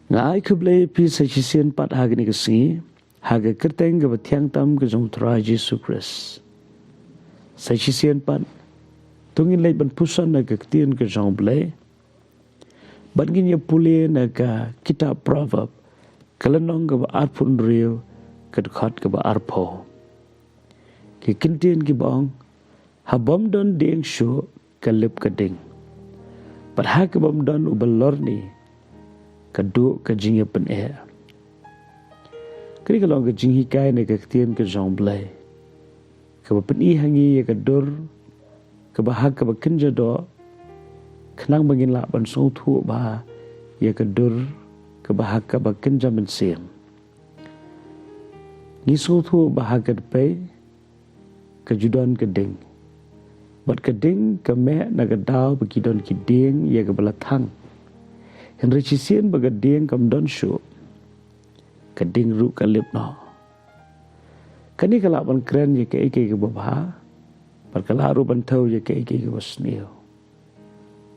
Ngai keblai pi sachisian pat hagni kesingi haga kerteng ke betiang tam ke jong tra Yesus Christ. Sachisian pat tungin lei ban pusan na ke tien ke jong blai. Ban ginya puli na ka kitab proverb kalenong ke ba arpun riu ke dekat ke ba arpo. Ke kintien ke bang habam don ding shu ke lip ke ding. Pat ha ke bam don ubalorni kadu ke jingya pen e. Kini kalau ke jinghi kai ne ke tien ke jong blai. Ke ba pen i hangi ke dur ke ba hak ke ba kenja do kenang bangin la ban so thu ba ya ke dur ke ba hak ke ba kenja men sim. Ni so thu ba hak ke pe ke judon ke ding. Bat ke ding ke me na ke dau ba kidon ki ding ya ke bala thang. Henry Chisian bagading kam don show kading ru kalip no kani kala ban kren ye ke ke babha par kala ru ban thau ye ke wasnio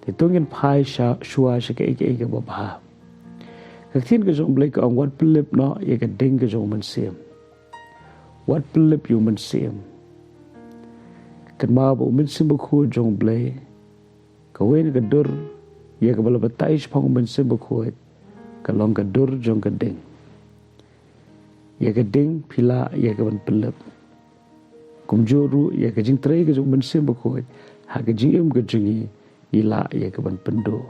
te tungin phai sha shua she ke babha kaktin ke jong blek on what plip no ye ke ding ke jong man sim what plip you man sim kan ma bo min sim khu jong blek ka wen ke dur ya ke bala batai sepong ben se bekuat kalong ke dur jong ke ding ya ke ding pila ya ke ban pelep kum juru ya ke jing trai ke jong ben se bekuat ha ke jing ke jingi ila ya ke ban pendo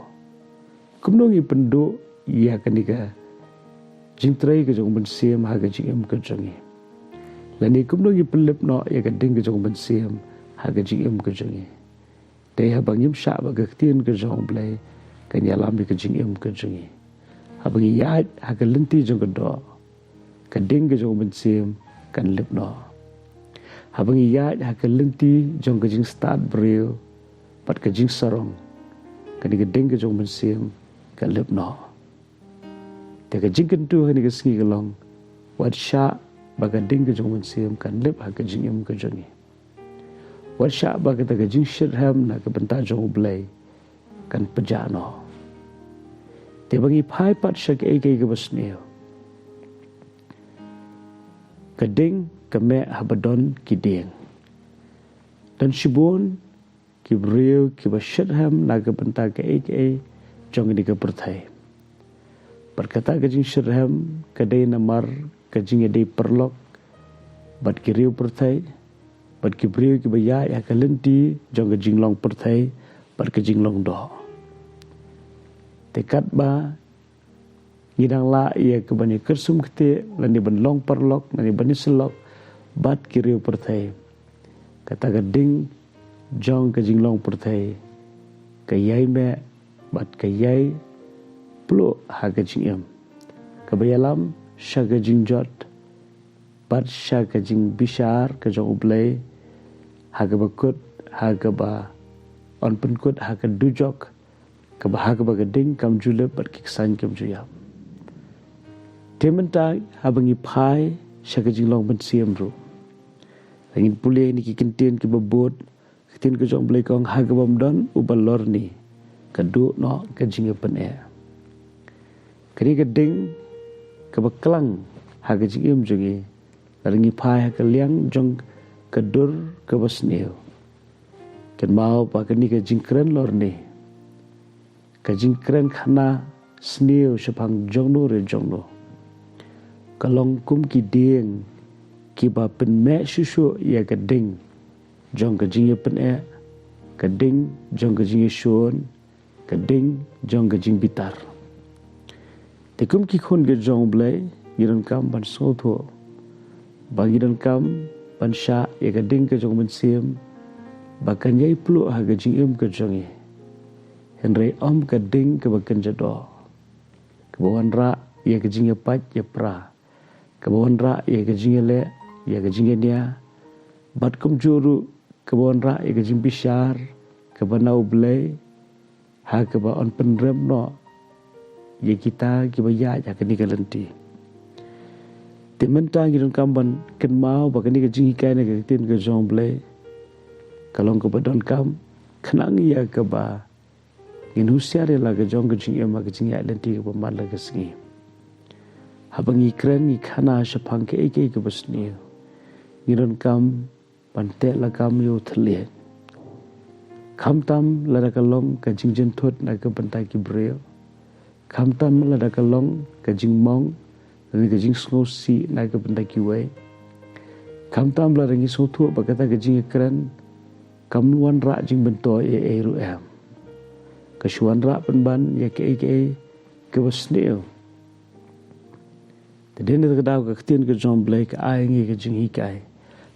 kum nongi pendo ya ke nika jing trai ke jong ben se ha ke jing ke jingi lani kum nongi pelep no ya ke ding ke jong ben se ha ke jing ke jingi te ha bangim sha ba ke tien ke jong blai kan yalam di kejing ke jengi habang iyat ha ke lenti jong ke do ka ding ke jong bensim kan lip no habang iyat ha ke lenti jong ke jing start bril pat ke jing sarong kan ke ding ke jong bensim kan lip no te ke jing kan tu kan ke singi kelong wat sha ba ke ding ke jong bensim kan lip ha ke jing ke jengi wat sha ba ke jing shirham na ke benta jong blai kan pejano te bangi phai pat shak e ke basneo kading kame habadon kideng dan shibun ki breu ki bashadham naga banta ke jong ni ke perthai berkata ke jing shirham kadai namar ke jing dei perlok bat ki riu perthai bat ki breu ki baya ya kalenti jong ke jing long perthai bat ke jing long do tekat ba ngidang la ia ke bani kersum kete lani ban long perlok lani bani selok bat kiriu perthai kata gading jong ke jinglong perthai ke yai me bat ke yai plo ha ke jingem ke bayalam sha ke jingjot bat sha ke jing bishar ke jong ublai ha ke bakut ha ke ba on penkut ha ke dujok kebahagia bagading kam julep bat kiksan kam juyam. Tementai habangi pai syakajing long ban siam ru. Angin pulih ni kikintien ki babot kitin ke jong blai kong haga bam don ubalorni kadu no kajing pen e. Kini gading kebaklang haga jingim jungi larangi pai haga liang jong kadur kebasneo. Kan mau pakani kajing keren lorni. Kajing keren khana sneo sepang jongno re jongno kalong kum ki ding ki ba pen me susu ya kading jong kajing ya pen e kading jong kajing shon kading jong kajing bitar te kum ki khon ge jong blai giran kam ban so tho ba giran kam ban sha ya kading ke jong ban sim ba kan yai plu ha kajing ke jong e Henry om kading ke bakan jado. Kebawan ra ia kejing pat ya pra. Kebawan ra ia kejing le ia kejing dia. Bat kum juru kebawan ra ia kejing bishar kebanau blai ha keba on penrem no. Ia kita kebaya ya kini kalenti. Timentang gidon kamban ken mau bakani kejing ikai na ketin ke jong blai. Kalong kebadon kam kenang ia keba in husiare la ke jong ke jing ema ke jing ya lenti ke paman la ke singi Habang ikren ikana syapang ke ike ke besniu. Ngiron kam pantek la kam yo terlihat. Kam tam lada kalong ka jing jentut na ke bentai ki breo. Kam tam lada kalong ka jing mong dan ka jing ngosi na ke bentai ki wei. Kam tam lada ngi sotu bakata ka jing ikren. Kam nuan rak jing bentoi ru em. Kasuan rak penban ya ke ke besniu. Tadi ni terkadau ke ketien ke jong blai ke ai ngi ke jing hikai.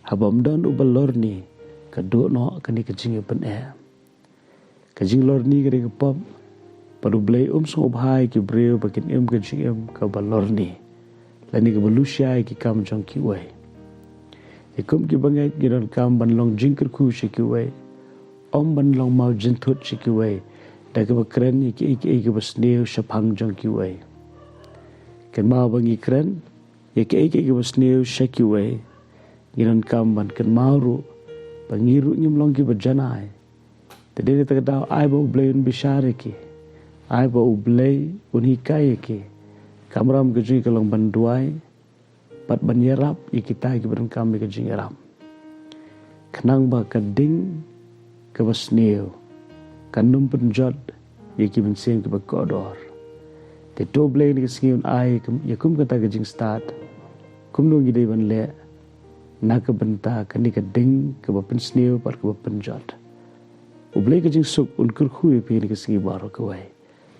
Habam don ubalorni ke do no ke ni ke jing pen e. Ke jinglorni ke ke pop padu blai song obhai ke breu bakin ke jing ke balorni. Lani ke belusia ke kam jong ki wei. Ikum ki bangai giron kam ban long jingker ku shi ki wei. Ban long mau jentut shi ki wei. Da ke bakren ke besneu syapang jong ki wei. Ken mau bangi keren, ya ke besneu shaki wei. Giran kam ban ken mau ru, bangiru nyemlong ki berjanai. Tadi ni terkadau ai ba ublei un bishare ki, ai ba ublei un hikai ki. Kamram ke jing kalong banduai, pat ban yerap ya kita ki beran kam ke jing yerap. Kenang ba keding ke besneu, kanum penjot ya ki benseng ke bekodor. Te to blai ni kesingiun ai ya kum kata ke jing start. Kum nung gidei ban le na ke benta ke ni ke ding ke bapen sneu par ke bapen jot. Ublai ke jing suk un kurku ya pi ni kesingi baru ke wai.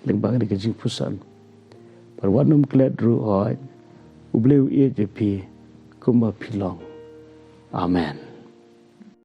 Leng bang ni ke Jingpuson. Par wanum klet ru hoi. Ublai u je pi kum ba pilong. Amen.